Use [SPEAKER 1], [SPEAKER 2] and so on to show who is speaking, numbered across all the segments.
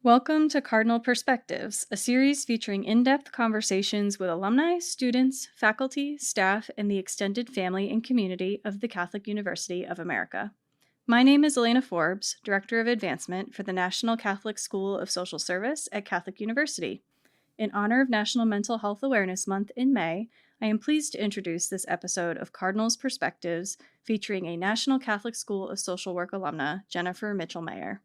[SPEAKER 1] Welcome to Cardinal Perspectives, a series featuring in-depth conversations with alumni, students, faculty, staff, and the extended family and community of the Catholic University of America. My name is Elena Forbes, Director of Advancement for the National Catholic School of Social Service at Catholic University. In honor of National Mental Health Awareness Month in May, I am pleased to introduce this episode of Cardinal's Perspectives featuring a National Catholic School of Social Work alumna, Jennifer MitchellMayer.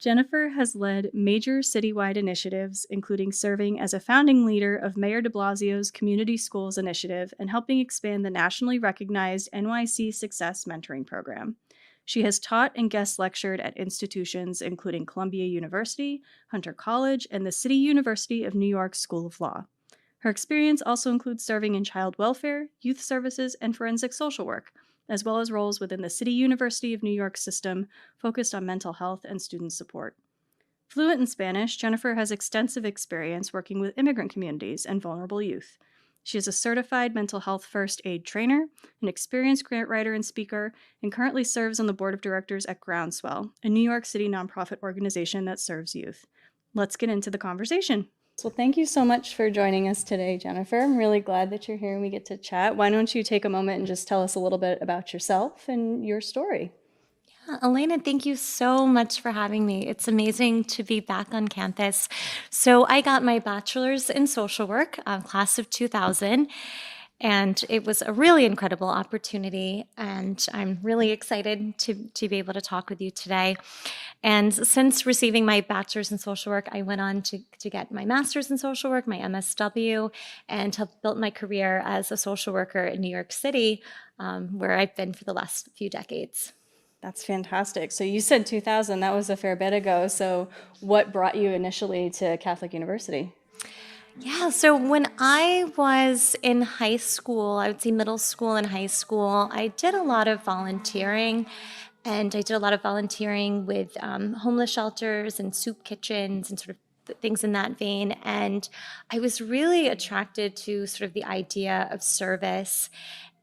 [SPEAKER 1] Jennifer has led major citywide initiatives, including serving as a founding leader of Mayor de Blasio's Community Schools Initiative and helping expand the nationally recognized NYC Success Mentoring Program. She has taught and guest lectured at institutions including Columbia University, Hunter College, and the City University of New York School of Law. Her experience also includes serving in child welfare, youth services, and forensic social work, as well as roles within the City University of New York system focused on mental health and student support. Fluent in Spanish, Jennifer has extensive experience working with immigrant communities and vulnerable youth. She is a certified mental health first aid trainer, an experienced grant writer and speaker, and currently serves on the board of directors at Groundswell, a New York City nonprofit organization that serves youth. Let's get into the conversation. So thank you so much for joining us today, Jennifer. I'm really glad that you're here and we get to chat. Why don't you take a moment and just tell us a little bit about yourself and your story?
[SPEAKER 2] Elena, thank you so much for having me. It's amazing to be back on campus. So I got my bachelor's in social work, class of 2000, and it was a really incredible opportunity, and I'm really excited to be able to talk with you today. And since receiving my bachelor's in social work, I went on to get my master's in social work, my MSW, and have built my career as a social worker in New York City, where I've been for the last few decades.
[SPEAKER 1] That's fantastic. So you said 2000, that was a fair bit ago. So what brought you initially to Catholic University?
[SPEAKER 2] Yeah, so when I was in high school, I would say middle school and high school, I did a lot of volunteering. And I did a lot of volunteering with homeless shelters and soup kitchens and sort of things in that vein. And I was really attracted to sort of the idea of service.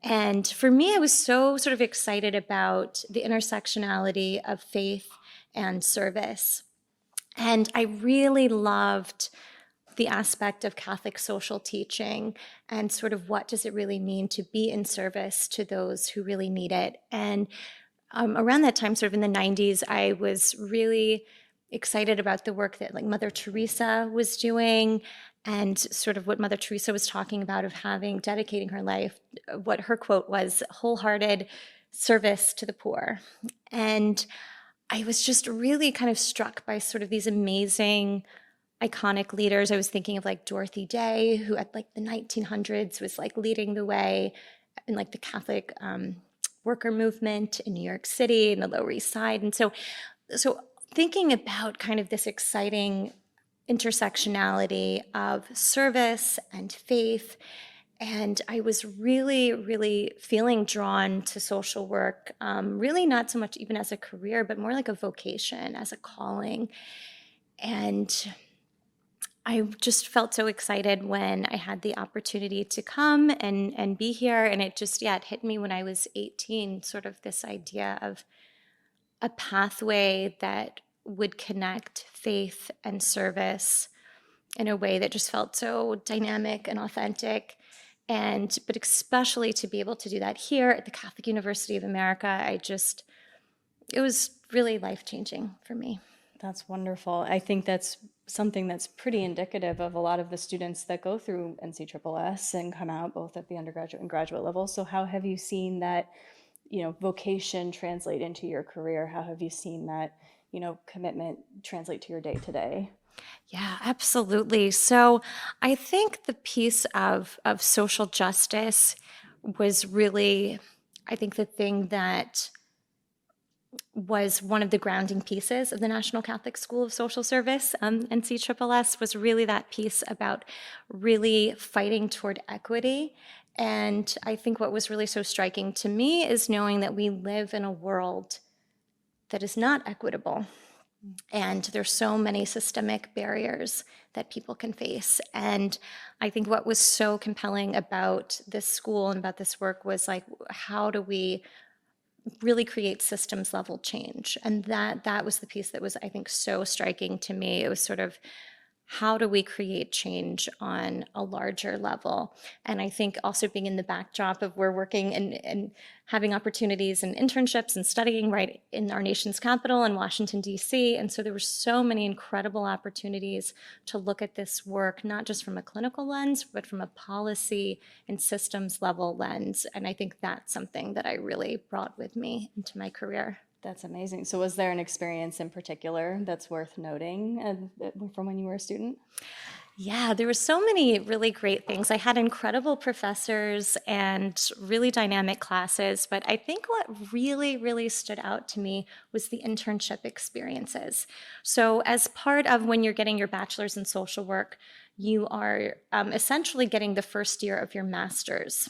[SPEAKER 2] And for me, I was so sort of excited about the intersectionality of faith and service. And I really loved the aspect of Catholic social teaching and sort of what does it really mean to be in service to those who really need it. And around that time, sort of in the 90s, I was really excited about the work that like Mother Teresa was doing and sort of what Mother Teresa was talking about of dedicating her life, what her quote was, wholehearted service to the poor. And I was just really kind of struck by sort of these amazing iconic leaders. I was thinking of like Dorothy Day, who at like the 1900s was like leading the way in like the Catholic worker movement in New York City and the Lower East Side. And so thinking about kind of this exciting intersectionality of service and faith. And I was really, really feeling drawn to social work, really not so much even as a career, but more like a vocation, as a calling. And I just felt so excited when I had the opportunity to come and be here. And it just, it hit me when I was 18, sort of this idea of a pathway that would connect faith and service in a way that just felt so dynamic and authentic. But especially to be able to do that here at the Catholic University of America, it was really life-changing for me.
[SPEAKER 1] That's wonderful. I think that's something that's pretty indicative of a lot of the students that go through NCSSS and come out both at the undergraduate and graduate level. So how have you seen that, vocation translate into your career? How have you seen that, commitment translate to your day-to-day?
[SPEAKER 2] Yeah, absolutely. So I think the piece of social justice was really, I think, the thing that was one of the grounding pieces of the National Catholic School of Social Service, NCSSS, was really that piece about really fighting toward equity. And I think what was really so striking to me is knowing that we live in a world that is not equitable. And there's so many systemic barriers that people can face. And I think what was so compelling about this school and about this work was like, how do we really create systems level change. And that was the piece that was, I think, so striking to me. It was sort of, how do we create change on a larger level? And I think also being in the backdrop of we're working and having opportunities and internships and studying right in our nation's capital in Washington, D.C. And so there were so many incredible opportunities to look at this work, not just from a clinical lens, but from a policy and systems level lens. And I think that's something that I really brought with me into my career.
[SPEAKER 1] That's amazing. So was there an experience in particular that's worth noting from when you were a student?
[SPEAKER 2] Yeah, there were so many really great things. I had incredible professors and really dynamic classes, but I think what really, really stood out to me was the internship experiences. So as part of when you're getting your bachelor's in social work, you are essentially getting the first year of your master's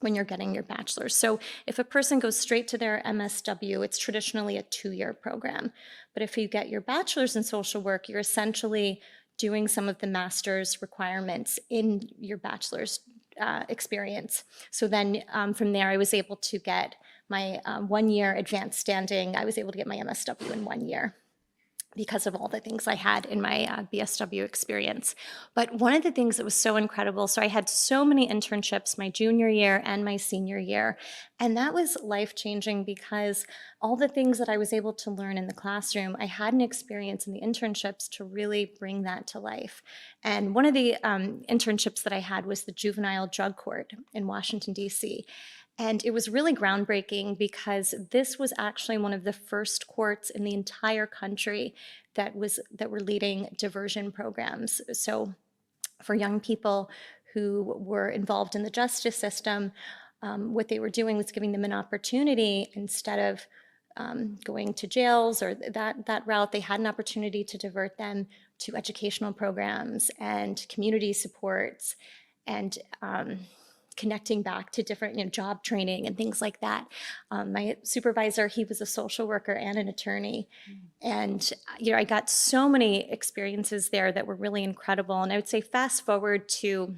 [SPEAKER 2] when you're getting your bachelor's. So if a person goes straight to their MSW, it's traditionally a 2-year program. But if you get your bachelor's in social work, you're essentially doing some of the master's requirements in your bachelor's experience. So then from there, I was able to get my 1-year advanced standing. I was able to get my MSW in 1 year because of all the things I had in my BSW experience. But one of the things that was so incredible, so I had so many internships my junior year and my senior year, and that was life-changing because all the things that I was able to learn in the classroom, I had an experience in the internships to really bring that to life. And one of the internships that I had was the Juvenile Drug Court in Washington, D.C., and it was really groundbreaking because this was actually one of the first courts in the entire country that were leading diversion programs. So for young people who were involved in the justice system, what they were doing was giving them an opportunity instead of going to jails or that route. They had an opportunity to divert them to educational programs and community supports and connecting back to different job training and things like that. My supervisor, he was a social worker and an attorney. And I got so many experiences there that were really incredible. And I would say fast forward to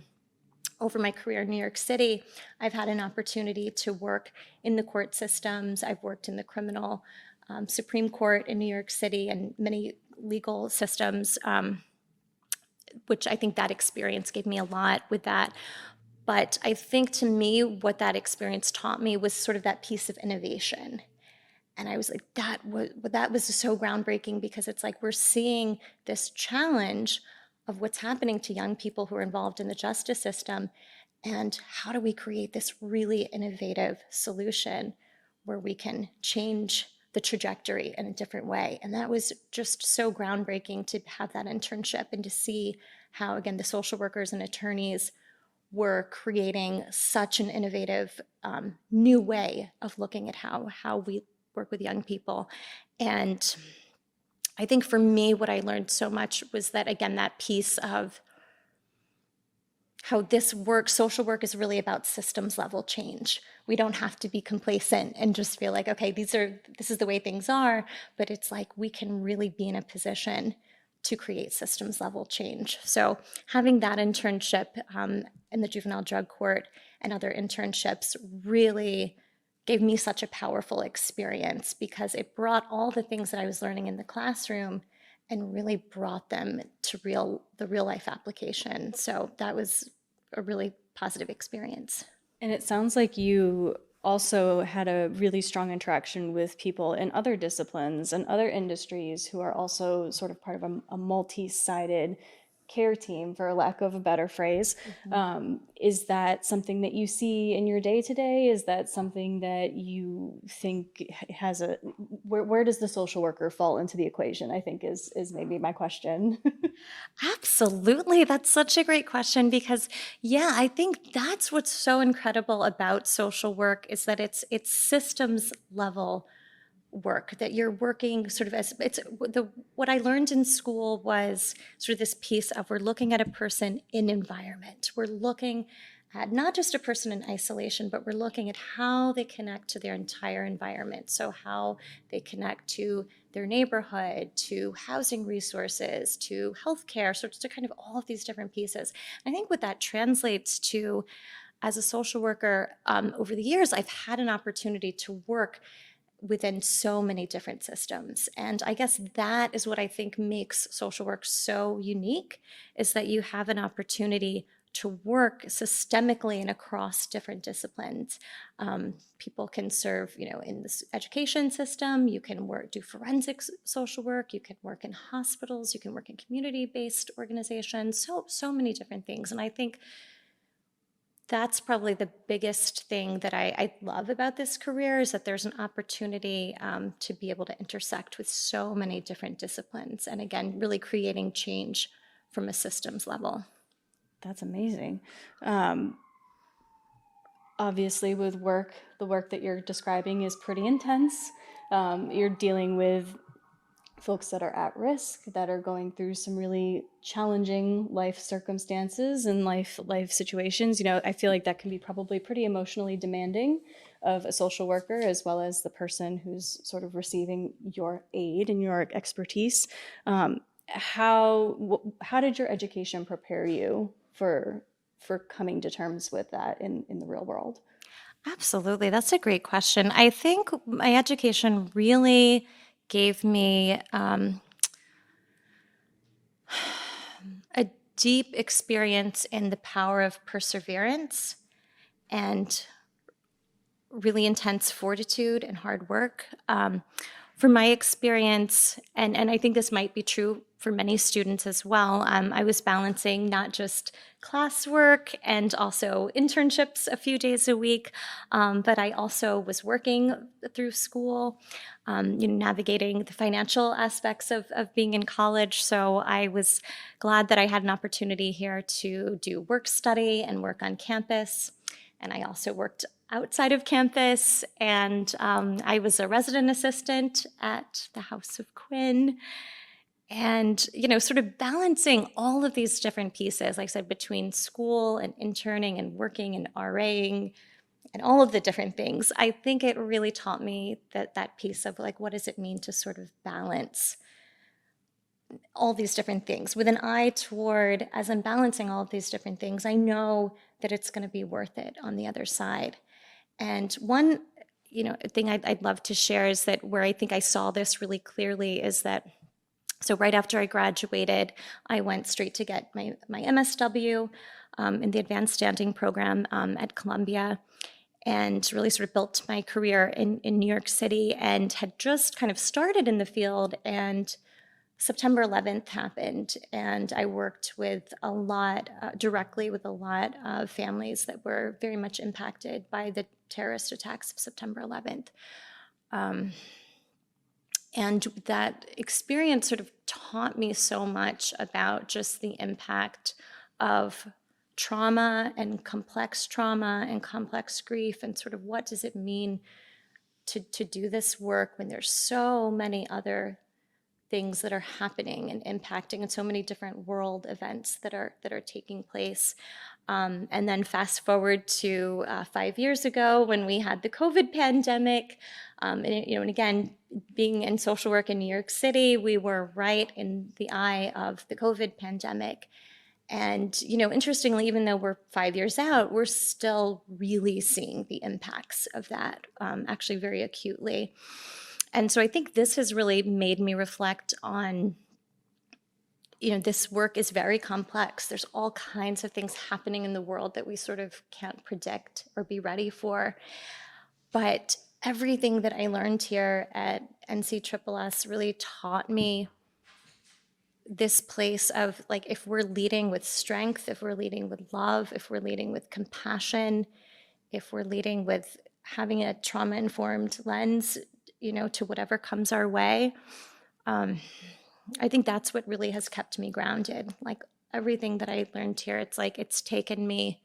[SPEAKER 2] over my career in New York City, I've had an opportunity to work in the court systems. I've worked in the criminal Supreme Court in New York City and many legal systems, which I think that experience gave me a lot with that. But I think to me, what that experience taught me was sort of that piece of innovation. And I was like, that was so groundbreaking because it's like we're seeing this challenge of what's happening to young people who are involved in the justice system. And how do we create this really innovative solution where we can change the trajectory in a different way? And that was just so groundbreaking to have that internship and to see how, again, the social workers and attorneys were creating such an innovative new way of looking at how we work with young people. And I think for me, what I learned so much was that, again, that piece of how this work, social work is really about systems level change. We don't have to be complacent and just feel like, okay, this is the way things are, but it's like we can really be in a position to create systems level change. So having that internship in the juvenile drug court and other internships really gave me such a powerful experience because it brought all the things that I was learning in the classroom and really brought them to the real life application. So that was a really positive experience.
[SPEAKER 1] And it sounds like you also had a really strong interaction with people in other disciplines and other industries who are also sort of part of a multi-sided care team, for lack of a better phrase. Is that something that you see in your day-to-day? Is that something that you think has where does the social worker fall into the equation, I think is maybe my question.
[SPEAKER 2] Absolutely. That's such a great question because, yeah, I think that's what's so incredible about social work is that it's systems level work, that you're working sort of as what I learned in school was sort of this piece of we're looking at a person in environment. We're looking at not just a person in isolation, but we're looking at how they connect to their entire environment. So how they connect to their neighborhood, to housing resources, to healthcare, so to kind of all of these different pieces. I think what that translates to as a social worker, over the years, I've had an opportunity to work within so many different systems. And I guess that is what I think makes social work so unique, is that you have an opportunity to work systemically and across different disciplines. People can serve, in the education system, you can do forensic social work, you can work in hospitals, you can work in community-based organizations, so many different things. And I think that's probably the biggest thing that I love about this career, is that there's an opportunity to be able to intersect with so many different disciplines, and again, really creating change from a systems level.
[SPEAKER 1] That's amazing. Obviously, with the work that you're describing is pretty intense. You're dealing with folks that are at risk, that are going through some really challenging life circumstances and life situations. I feel like that can be probably pretty emotionally demanding of a social worker, as well as the person who's sort of receiving your aid and your expertise. How did your education prepare you for coming to terms with that in the real world?
[SPEAKER 2] Absolutely. That's a great question. I think my education really gave me a deep experience in the power of perseverance and really intense fortitude and hard work. From my experience, and I think this might be true for many students as well, I was balancing not just classwork and also internships a few days a week, but I also was working through school, navigating the financial aspects of being in college. So I was glad that I had an opportunity here to do work study and work on campus. And I also worked outside of campus, and I was a resident assistant at the House of Quinn. And, sort of balancing all of these different pieces, like I said, between school and interning and working and RAing and all of the different things, I think it really taught me that piece of like, what does it mean to sort of balance all these different things with an eye toward, as I'm balancing all of these different things, I know that it's going to be worth it on the other side. And one, thing I'd love to share is that where I think I saw this really clearly is that, so right after I graduated, I went straight to get my MSW in the advanced standing program at Columbia, and really sort of built my career in New York City, and had just kind of started in the field, and September 11th happened, and I worked with a lot, directly with a lot of families that were very much impacted by the terrorist attacks of September 11th. And that experience sort of taught me so much about just the impact of trauma and complex grief, and sort of what does it mean to do this work when there's so many other things that are happening and impacting, and so many different world events that are taking place. And then fast forward to 5 years ago when we had the COVID pandemic, and again, being in social work in New York City, we were right in the eye of the COVID pandemic. And interestingly, even though we're 5 years out, we're still really seeing the impacts of that, actually very acutely. And so I think this has really made me reflect on, this work is very complex. There's all kinds of things happening in the world that we sort of can't predict or be ready for. But everything that I learned here at NCSSS really taught me this place of, like, if we're leading with strength, if we're leading with love, if we're leading with compassion, if we're leading with having a trauma-informed lens, to whatever comes our way, I think that's what really has kept me grounded. Like, everything that I learned here, it's like it's taken me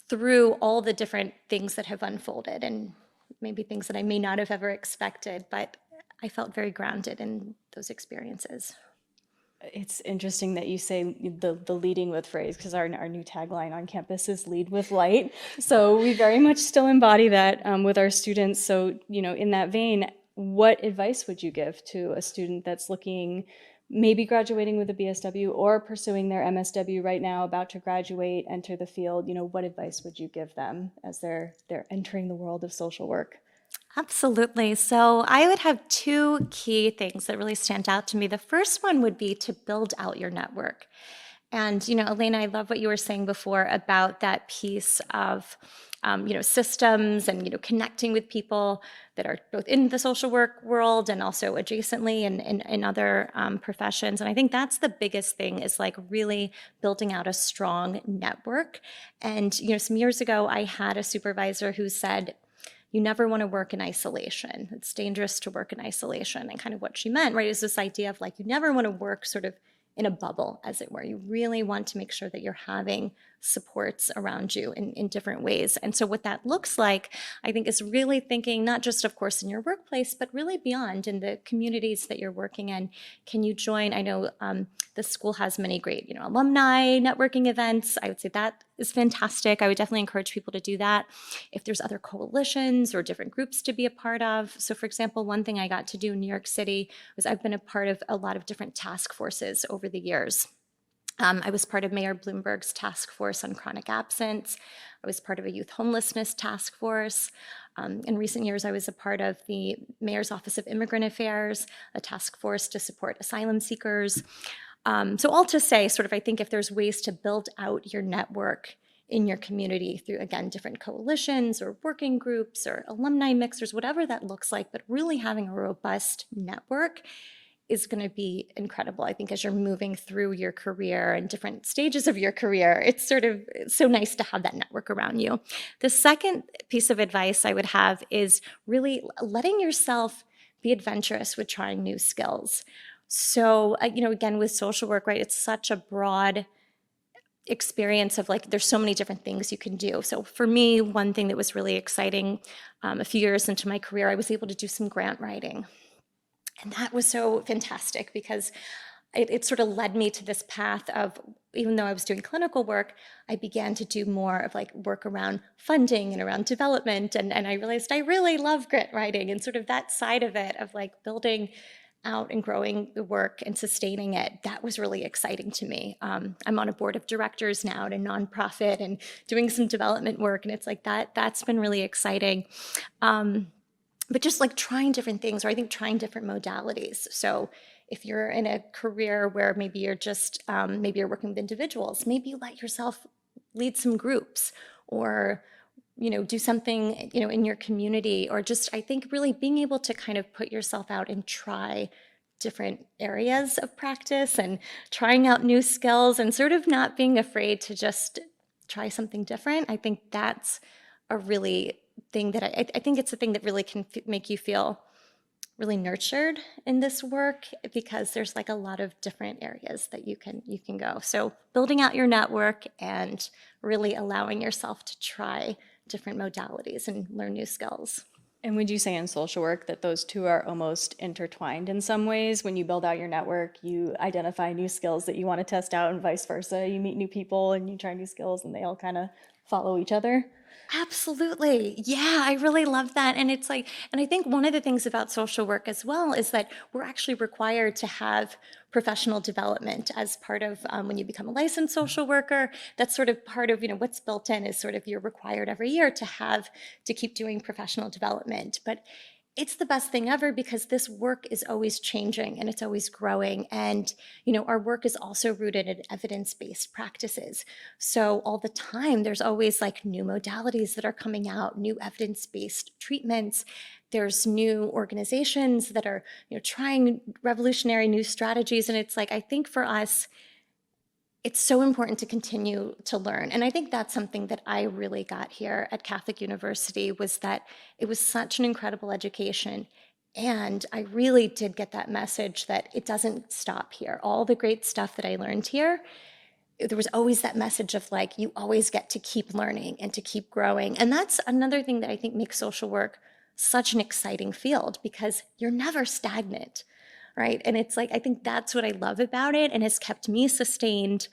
[SPEAKER 2] through all the different things that have unfolded, and maybe things that I may not have ever expected, but I felt very grounded in those experiences.
[SPEAKER 1] It's interesting that you say the leading with phrase, because our new tagline on campus is lead with light. So we very much still embody that with our students. So, in that vein, what advice would you give to a student that's looking maybe graduating with a BSW or pursuing their MSW right now, about to graduate, enter the field, what advice would you give them as they're entering the world of social work?
[SPEAKER 2] Absolutely. So I would have two key things that really stand out to me. The first one would be to build out your network. And, Elena, I love what you were saying before about that piece of, systems and, connecting with people that are both in the social work world and also adjacently in other professions. And I think that's the biggest thing, is like really building out a strong network. And, some years ago, I had a supervisor who said, you never want to work in isolation. It's dangerous to work in isolation. And kind of what she meant, right, is this idea of like, you never want to work sort of in a bubble, as it were. You really want to make sure that you're having supports around you in different ways. And so what that looks like, I think, is really thinking not just, of course, in your workplace, but really beyond in the communities that you're working in. Can you join? I know the school has many great, alumni networking events. I would say that is fantastic. I would definitely encourage people to do that. If there's other coalitions or different groups to be a part of. So for example, one thing I got to do in New York City was I've been a part of a lot of different task forces over the years. I was part of Mayor Bloomberg's task force on chronic absence. I was part of a youth homelessness task force. In recent years, I was a part of the Mayor's Office of Immigrant Affairs, a task force to support asylum seekers. So all to say, sort of, I think if there's ways to build out your network in your community through, again, different coalitions or working groups or alumni mixers, whatever that looks like, but really having a robust network is going to be incredible. I think as you're moving through your career and different stages of your career, it's so nice to have that network around you. The second piece of advice I would have is really letting yourself be adventurous with trying new skills. So, again, with social work, right, it's such a broad experience of like, there's so many different things you can do. So for me, one thing that was really exciting, a few years into my career, I was able to do some grant writing. And that was so fantastic because it sort of led me to this path of, even though I was doing clinical work, I began to do more of like work around funding and around development. And I realized I really love grant writing and sort of that side of it, of like building out and growing the work and sustaining it. That was really exciting to me. I'm on a board of directors now at a nonprofit and doing some development work. And it's like that's been really exciting. But just like trying different things, or I think trying different modalities. So if you're in a career where maybe you're just, maybe you're working with individuals, maybe you let yourself lead some groups, or, do something, in your community, or just, I think really being able to kind of put yourself out and try different areas of practice and trying out new skills and sort of not being afraid to just try something different. I think that's a really thing that I think it's a thing that really can make you feel really nurtured in this work, because there's like a lot of different areas that you can go. So building out your network and really allowing yourself to try different modalities and learn new skills.
[SPEAKER 1] And would you say in social work that those two are almost intertwined in some ways? When you build out your network, you identify new skills that you want to test out, and vice versa. You meet new people and you try new skills, and they all kind of follow each other.
[SPEAKER 2] Absolutely. Yeah, I really love that. And it's like, and I think one of the things about social work as well is that we're actually required to have professional development as part of when you become a licensed social worker. That's sort of part of, what's built in is sort of you're required every year to keep doing professional development. But it's the best thing ever because this work is always changing and it's always growing. And, our work is also rooted in evidence-based practices. So all the time, there's always like new modalities that are coming out, new evidence-based treatments. There's new organizations that are, trying revolutionary new strategies. And it's like, I think for us, it's so important to continue to learn. And I think that's something that I really got here at Catholic University, was that it was such an incredible education. And I really did get that message that it doesn't stop here. All the great stuff that I learned here, there was always that message of like, you always get to keep learning and to keep growing. And that's another thing that I think makes social work such an exciting field, because you're never stagnant. Right. And it's like, I think that's what I love about it and has kept me sustained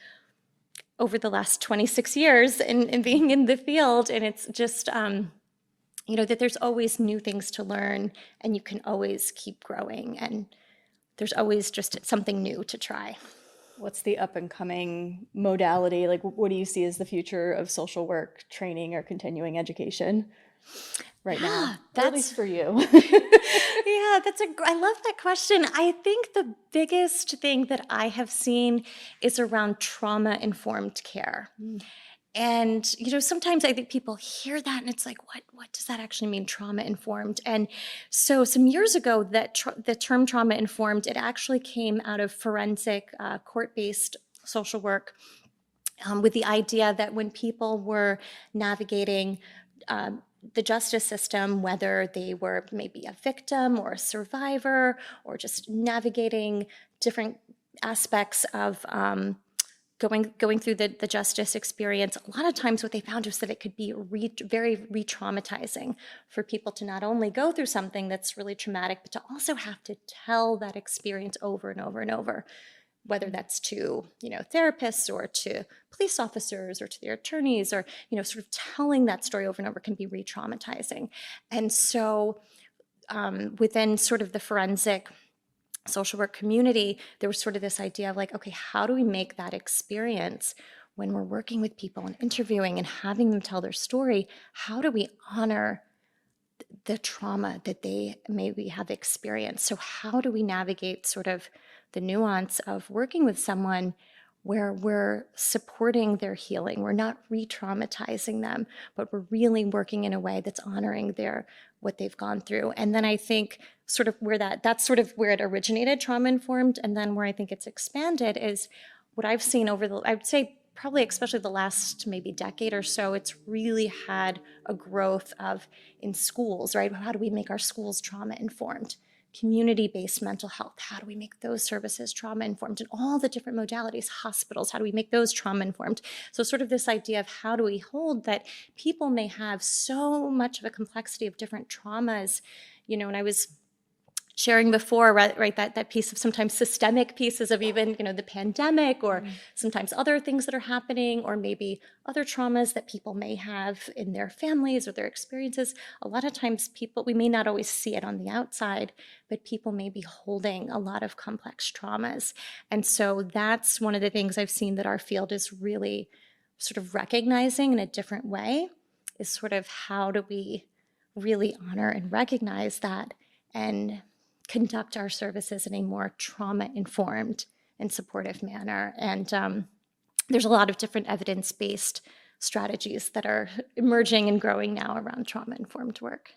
[SPEAKER 2] over the last 26 years in being in the field. And it's just, that there's always new things to learn and you can always keep growing. And there's always just something new to try.
[SPEAKER 1] What's the up and coming modality? Like, what do you see as the future of social work training or continuing education right now? Or at least for you.
[SPEAKER 2] Yeah, I love that question. I think the biggest thing that I have seen is around trauma-informed care. And, sometimes I think people hear that and it's like, what does that actually mean, trauma-informed? And so some years ago, the term trauma-informed, it actually came out of forensic, court-based social work, with the idea that when people were navigating the justice system, whether they were maybe a victim or a survivor, or just navigating different aspects of going through the justice experience, a lot of times what they found was that it could be very re-traumatizing for people to not only go through something that's really traumatic, but to also have to tell that experience over and over and over, whether that's to therapists or to police officers or to their attorneys, or sort of telling that story over and over can be re-traumatizing. And so within sort of the forensic social work community, there was sort of this idea of like, okay, how do we make that experience when we're working with people and interviewing and having them tell their story, how do we honor the trauma that they maybe have experienced? So how do we navigate sort of the nuance of working with someone where we're supporting their healing? We're not re-traumatizing them, but we're really working in a way that's honoring what they've gone through. And then I think sort of that's sort of where it originated, trauma-informed, and then where I think it's expanded is what I've seen I would say probably especially the last maybe decade or so, it's really had a growth in schools, right? How do we make our schools trauma-informed? Community-based mental health, how do we make those services trauma-informed? And all the different modalities, hospitals, how do we make those trauma-informed? So sort of this idea of how do we hold that people may have so much of a complexity of different traumas, and I was sharing before, right, that piece of sometimes systemic pieces of even, the pandemic, or sometimes other things that are happening, or maybe other traumas that people may have in their families or their experiences. A lot of times we may not always see it on the outside, but people may be holding a lot of complex traumas. And so that's one of the things I've seen that our field is really sort of recognizing in a different way, is sort of how do we really honor and recognize that and conduct our services in a more trauma-informed and supportive manner. And there's a lot of different evidence-based strategies that are emerging and growing now around trauma-informed work.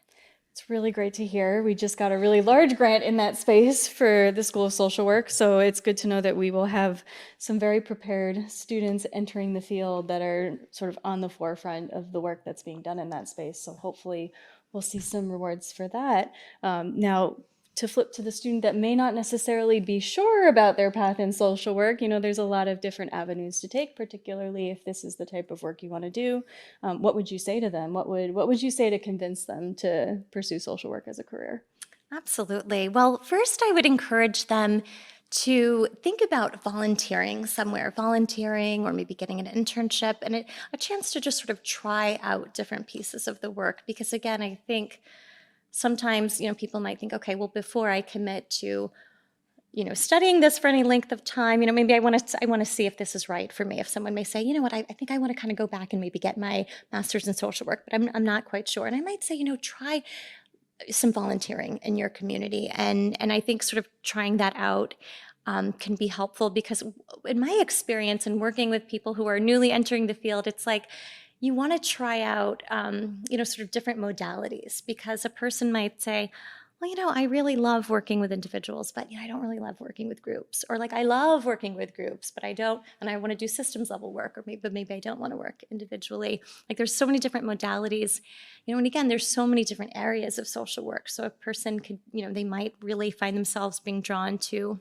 [SPEAKER 1] It's really great to hear. We just got a really large grant in that space for the School of Social Work, so it's good to know that we will have some very prepared students entering the field that are sort of on the forefront of the work that's being done in that space. So hopefully we'll see some rewards for that. Now, to flip to the student that may not necessarily be sure about their path in social work, there's a lot of different avenues to take, particularly if this is the type of work you want to do. What would you say to them? What would you say to convince them to pursue social work as a career?
[SPEAKER 2] Absolutely. Well, first I would encourage them to think about volunteering somewhere, or maybe getting an internship, and a chance to just sort of try out different pieces of the work. Because again, I think sometimes, people might think, okay, well, before I commit to, studying this for any length of time, maybe I want to see if this is right for me. If someone may say, you know what, I think I want to kind of go back and maybe get my master's in social work, but I'm not quite sure. And I might say, try some volunteering in your community. And I think sort of trying that out can be helpful, because in my experience in working with people who are newly entering the field, it's like, you want to try out, sort of different modalities, because a person might say, well, I really love working with individuals, but I don't really love working with groups. Or like, I love working with groups, but I don't, and I want to do systems level work, or maybe I don't want to work individually. Like, there's so many different modalities, and again, there's so many different areas of social work. So a person could, they might really find themselves being drawn to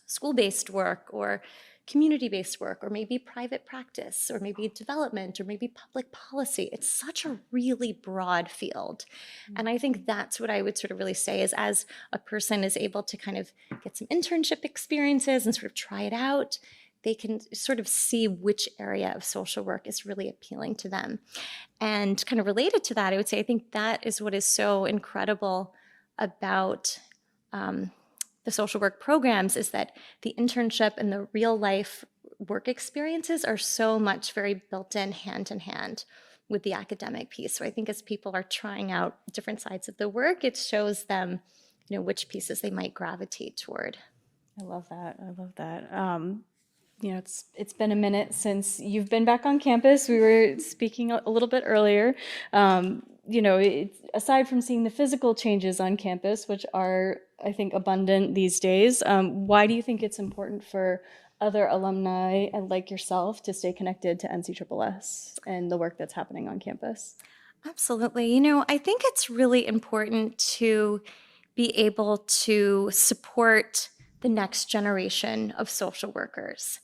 [SPEAKER 2] school-based work, or community-based work, or maybe private practice, or maybe development, or maybe public policy. It's such a really broad field. And I think that's what I would sort of really say is, as a person is able to kind of get some internship experiences and sort of try it out, they can sort of see which area of social work is really appealing to them. And kind of related to that, I would say I think that is what is so incredible about the social work programs is that the internship and the real life work experiences are so much very built in hand with the academic piece. So I think as people are trying out different sides of the work, it shows them, which pieces they might gravitate toward.
[SPEAKER 1] I love that. I love that. It's been a minute since you've been back on campus. We were speaking a little bit earlier. Aside from seeing the physical changes on campus, which are, I think, abundant these days, why do you think it's important for other alumni like yourself to stay connected to NCSSS and the work that's happening on campus?
[SPEAKER 2] Absolutely. I think it's really important to be able to support the next generation of social workers.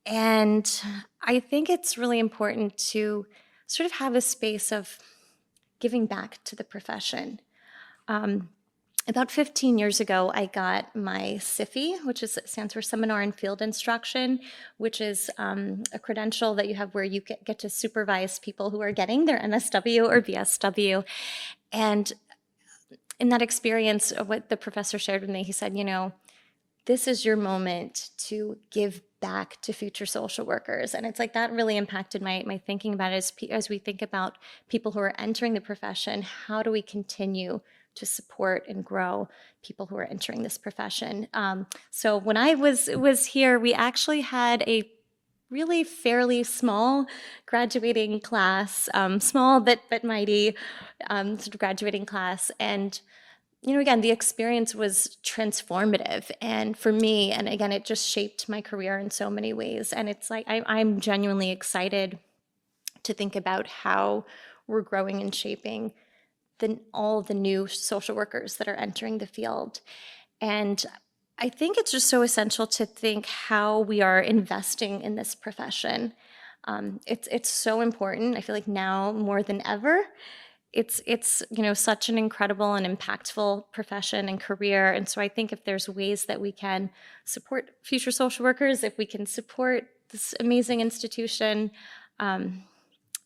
[SPEAKER 2] And I think it's really important to sort of have a space of giving back to the profession. About 15 years ago, I got my SIFI, which stands for Seminar and Field Instruction, which is a credential that you have where you get to supervise people who are getting their MSW or BSW. And in that experience, what the professor shared with me, he said, this is your moment to give back to future social workers. And it's like that really impacted my thinking about it as we think about people who are entering the profession. How do we continue to support and grow people who are entering this profession? So when I was here, we actually had a really fairly small graduating class, small but mighty sort of graduating class. And again, the experience was transformative and for me, and again, it just shaped my career in so many ways. And it's like, I'm genuinely excited to think about how we're growing and shaping all the new social workers that are entering the field. And I think it's just so essential to think how we are investing in this profession. It's so important. I feel like now more than ever, it's such an incredible and impactful profession and career. And so I think if there's ways that we can support future social workers, if we can support this amazing institution,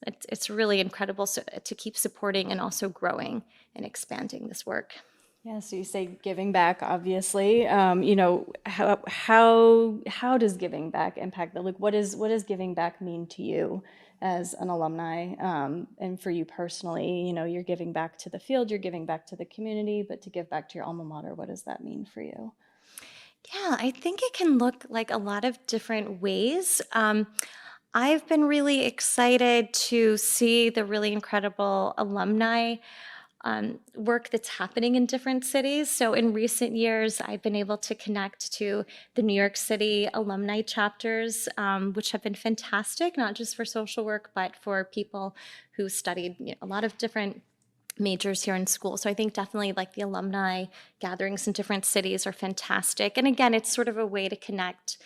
[SPEAKER 2] it's really incredible to keep supporting and also growing and expanding this work.
[SPEAKER 1] Yeah, so you say giving back, obviously. How does giving back impact that? Like, what does giving back mean to you as an alumni, and for you personally? You're giving back to the field, you're giving back to the community, but to give back to your alma mater, what does that mean for you?
[SPEAKER 2] Yeah, I think it can look like a lot of different ways. I've been really excited to see the really incredible alumni work that's happening in different cities. So in recent years, I've been able to connect to the New York City alumni chapters, which have been fantastic, not just for social work, but for people who studied a lot of different majors here in school. So I think definitely like the alumni gatherings in different cities are fantastic. And again, it's sort of a way to connect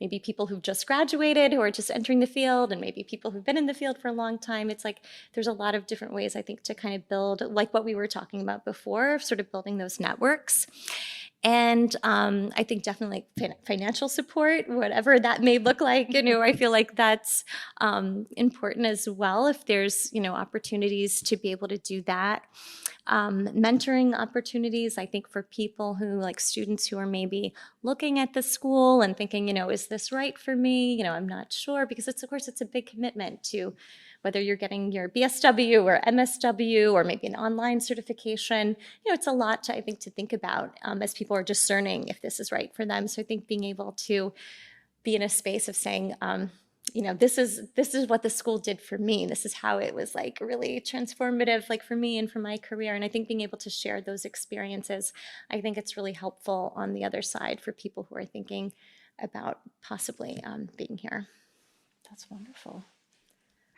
[SPEAKER 2] maybe people who've just graduated who are just entering the field and maybe people who've been in the field for a long time. It's like there's a lot of different ways, I think, to kind of build, like what we were talking about before, sort of building those networks. And I think definitely financial support, whatever that may look like, I feel like that's important as well if there's, opportunities to be able to do that. Mentoring opportunities, I think for people who, like students who are maybe looking at the school and thinking, is this right for me? I'm not sure, because of course, it's a big commitment to whether you're getting your BSW or MSW or maybe an online certification. It's a lot to, I think, to think about as people are discerning if this is right for them. So I think being able to be in a space of saying, this is what the school did for me. This is how it was like really transformative, like for me and for my career. And I think being able to share those experiences, I think it's really helpful on the other side for people who are thinking about possibly being here.
[SPEAKER 1] That's wonderful.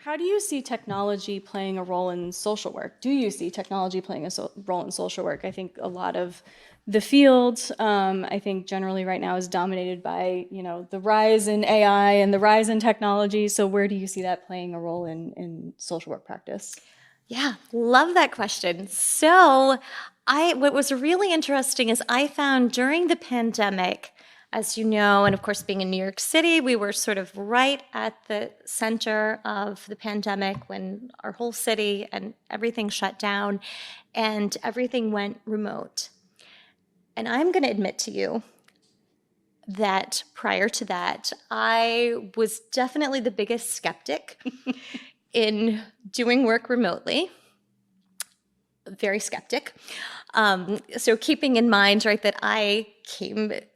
[SPEAKER 1] How do you see technology playing a role in social work? Do you see technology playing a role in social work? I think a lot of the field, I think generally right now is dominated by, the rise in AI and the rise in technology. So where do you see that playing a role in social work practice?
[SPEAKER 2] Yeah, love that question. So what was really interesting is I found during the pandemic, as you know, and of course being in New York City, we were sort of right at the center of the pandemic when our whole city and everything shut down and everything went remote. And I'm going to admit to you that prior to that, I was definitely the biggest skeptic in doing work remotely. Very skeptic. So keeping in mind, right, that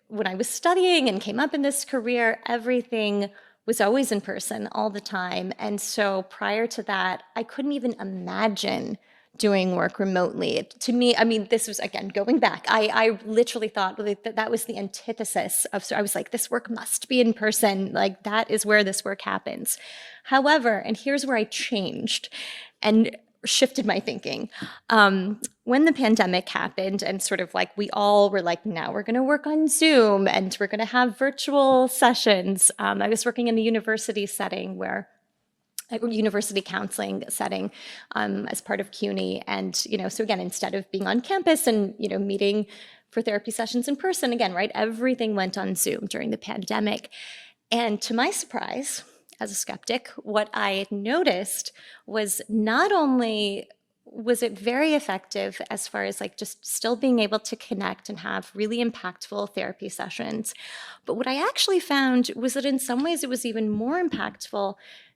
[SPEAKER 2] when I was studying and came up in this career, everything was always in person all the time. And so prior to that, I couldn't even imagine doing work remotely. To me, I mean, this was, again, going back, I literally thought that was the antithesis of, so I was like, this work must be in person. Like, that is where this work happens. However, and here's where I changed and shifted my thinking. When the pandemic happened and sort of like we all were like, now we're going to work on Zoom and we're going to have virtual sessions. I was working in a university setting university counseling setting as part of CUNY. And, so again, instead of being on campus and, meeting for therapy sessions in person, again, right, everything went on Zoom during the pandemic. And to my surprise, as a skeptic, what I had noticed was not only was it very effective as far as like just still being able to connect and have really impactful therapy sessions, but what I actually found was that in some ways it was even more impactful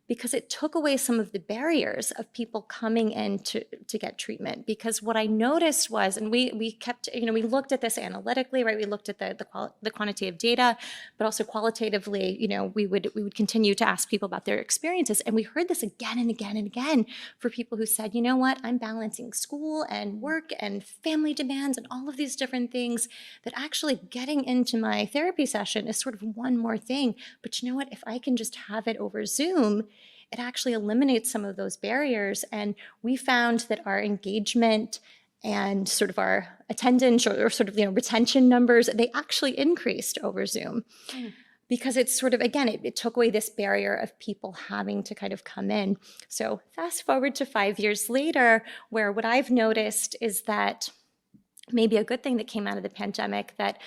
[SPEAKER 2] because it took away some of the barriers of people coming in to get treatment. Because what I noticed was, and we kept, we looked at this analytically, right? We looked at the quantitative data, but also qualitatively, we would continue to ask people about their experiences. And we heard this again and again and again for people who said, you know what, I'm balancing school and work and family demands and all of these different things, that actually getting into my therapy session is sort of one more thing. But you know what, if I can just have it over Zoom, it actually eliminates some of those barriers. And we found that our engagement and sort of our attendance or sort of, retention numbers, they actually increased over Zoom. Because it's sort of, again, it took away this barrier of people having to kind of come in. So fast forward to 5 years later, where what I've noticed is that maybe a good thing that came out of the pandemic, that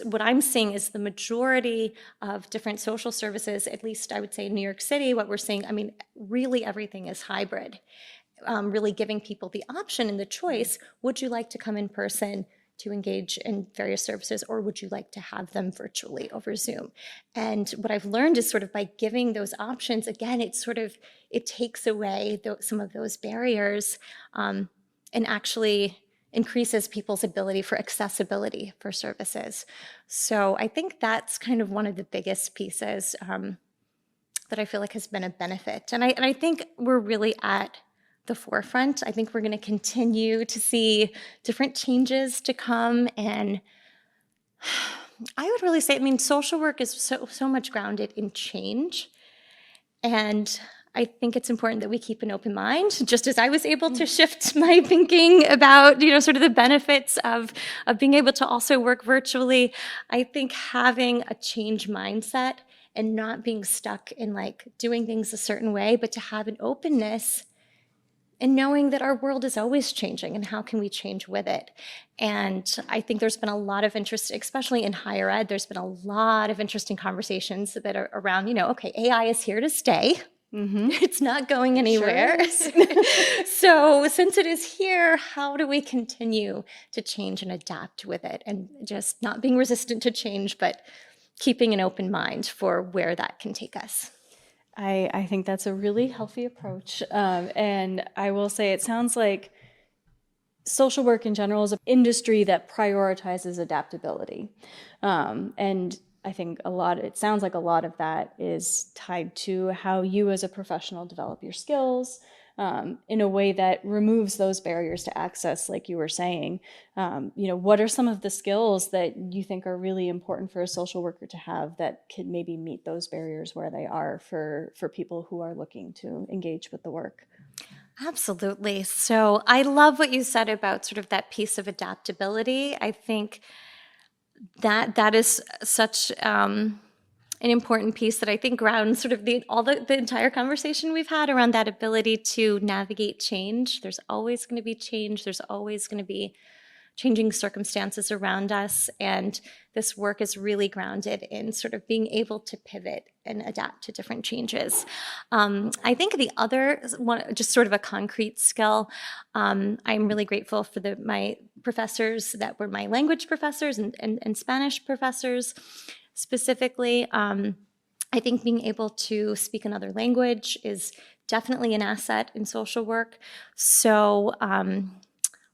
[SPEAKER 2] what I'm seeing is the majority of different social services, at least I would say in New York City, what we're seeing, I mean, really everything is hybrid, really giving people the option and the choice. Would you like to come in person to engage in various services, or would you like to have them virtually over Zoom? And what I've learned is sort of by giving those options, again, it takes away some of those barriers and actually increases people's ability for accessibility for services. So I think that's kind of one of the biggest pieces that I feel like has been a benefit. And I think we're really at the forefront. I think we're going to continue to see different changes to come. And I would really say, I mean, social work is so much grounded in change. And I think it's important that we keep an open mind, just as I was able to shift my thinking about, sort of the benefits of being able to also work virtually. I think having a change mindset and not being stuck in like doing things a certain way, but to have an openness and knowing that our world is always changing and how can we change with it. And I think there's been a lot of interest, especially in higher ed, there's been a lot of interesting conversations that are around, okay, AI is here to stay. Mm-hmm. It's not going anywhere. Sure. So since it is here, how do we continue to change and adapt with it? And just not being resistant to change, but keeping an open mind for where that can take us.
[SPEAKER 1] I think that's a really healthy approach. And I will say it sounds like social work in general is an industry that prioritizes adaptability. And I think it sounds like a lot of that is tied to how you as a professional develop your skills in a way that removes those barriers to access, like you were saying. What are some of the skills that you think are really important for a social worker to have that could maybe meet those barriers where they are for people who are looking to engage with the work?
[SPEAKER 2] Absolutely. So I love what you said about sort of that piece of adaptability. I think that is such an important piece that I think grounds sort of the entire conversation we've had around that ability to navigate change. There's always going to be change. There's always going to be changing circumstances around us. And this work is really grounded in sort of being able to pivot and adapt to different changes. I think the other one, just sort of a concrete skill, I'm really grateful for my professors that were my language professors and Spanish professors specifically. I think being able to speak another language is definitely an asset in social work. So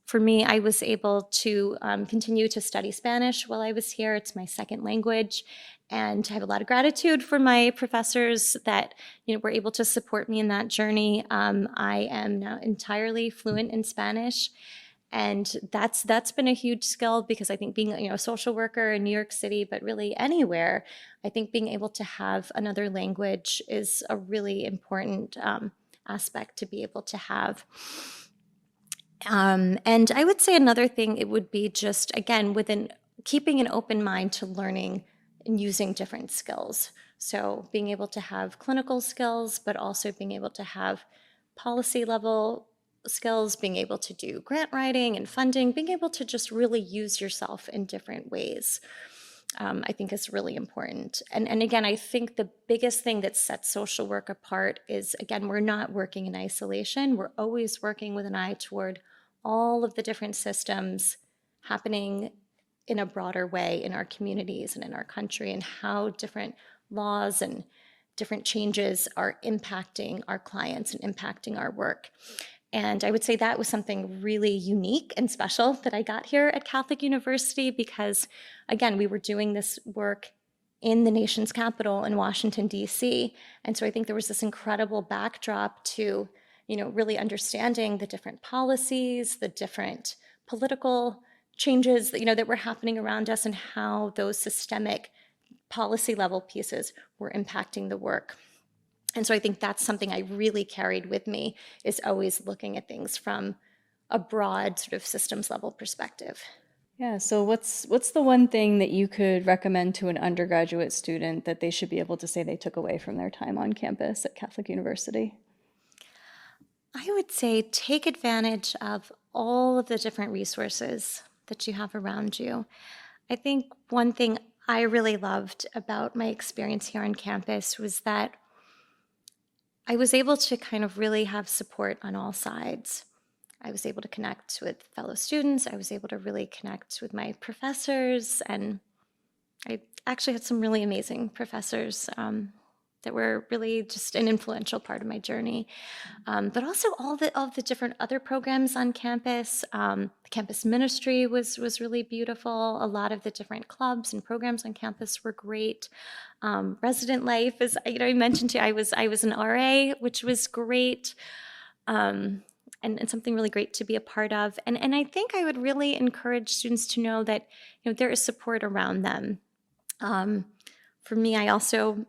[SPEAKER 2] for me, I was able to continue to study Spanish while I was here. It's my second language. And I have a lot of gratitude for my professors that were able to support me in that journey. I am now entirely fluent in Spanish. And that's been a huge skill, because I think being a social worker in New York City, but really anywhere, I think being able to have another language is a really important aspect to be able to have. And I would say another thing, it would be just, again, within keeping an open mind to learning and using different skills. So being able to have clinical skills, but also being able to have policy level skills, being able to do grant writing and funding, being able to just really use yourself in different ways, I think is really important. And again, I think the biggest thing that sets social work apart is, again, we're not working in isolation. We're always working with an eye toward all of the different systems happening in a broader way in our communities and in our country, and how different laws and different changes are impacting our clients and impacting our work. And I would say that was something really unique and special that I got here at Catholic University, because, again, we were doing this work in the nation's capital in Washington, D.C. And so I think there was this incredible backdrop to, really understanding the different policies, the different political changes that were happening around us, and how those systemic policy level pieces were impacting the work. And so I think that's something I really carried with me, is always looking at things from a broad sort of systems level perspective.
[SPEAKER 1] Yeah, so what's the one thing that you could recommend to an undergraduate student that they should be able to say they took away from their time on campus at Catholic University?
[SPEAKER 2] I would say take advantage of all of the different resources that you have around you. I think one thing I really loved about my experience here on campus was that I was able to kind of really have support on all sides. I was able to connect with fellow students. I was able to really connect with my professors, and I actually had some really amazing professors that were really just an influential part of my journey. But also all the different other programs on campus. The campus ministry was really beautiful. A lot of the different clubs and programs on campus were great. Resident life, as I mentioned to you, I was an RA, which was great. And something really great to be a part of. And I think I would really encourage students to know that there is support around them. For me, I also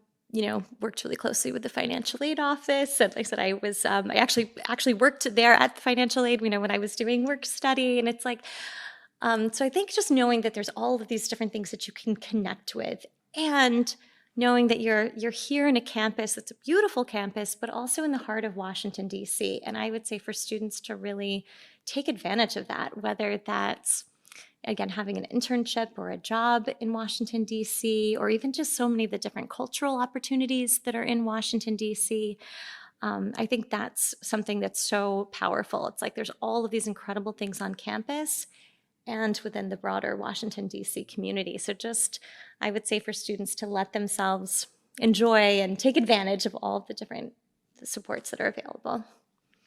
[SPEAKER 2] worked really closely with the financial aid office. And like I said, I actually worked there at the financial aid, when I was doing work study. And it's like, so I think just knowing that there's all of these different things that you can connect with, and knowing that you're here in a campus that's a beautiful campus, but also in the heart of Washington, D.C. And I would say for students to really take advantage of that, whether that's, again, having an internship or a job in Washington, D.C., or even just so many of the different cultural opportunities that are in Washington, D.C. I think that's something that's so powerful. It's like there's all of these incredible things on campus and within the broader Washington, D.C. community. So just, I would say for students to let themselves enjoy and take advantage of all of the different supports that are available.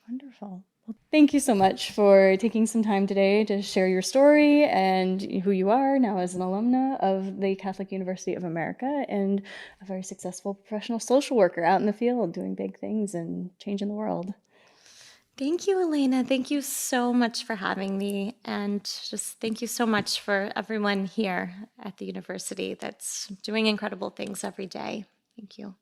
[SPEAKER 1] Wonderful. Well, thank you so much for taking some time today to share your story and who you are now as an alumna of the Catholic University of America, and a very successful professional social worker out in the field doing big things and changing the world.
[SPEAKER 2] Thank you, Elena. Thank you so much for having me. And just thank you so much for everyone here at the university that's doing incredible things every day. Thank you.